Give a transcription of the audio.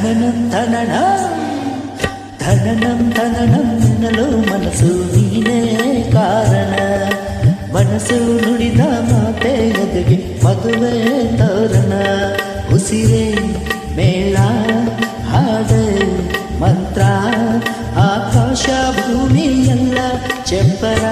ಧನನಂ ಧನನಂ ಎನ್ನಲು ಮನಸ್ಸು ನೀನೇ ಕಾರಣ. ಮನಸ್ಸು ನುಡಿದ ಮಾತೆ ಎದೆಗೆ ಮದುವೆ ತೋರಣ. ಉಸಿರೇ ಮೇಳ ಹಾಡೆ ಮಂತ್ರ, ಆಕಾಶ ಭೂಮಿ ಎಲ್ಲ ಚೆಪ್ಪರ.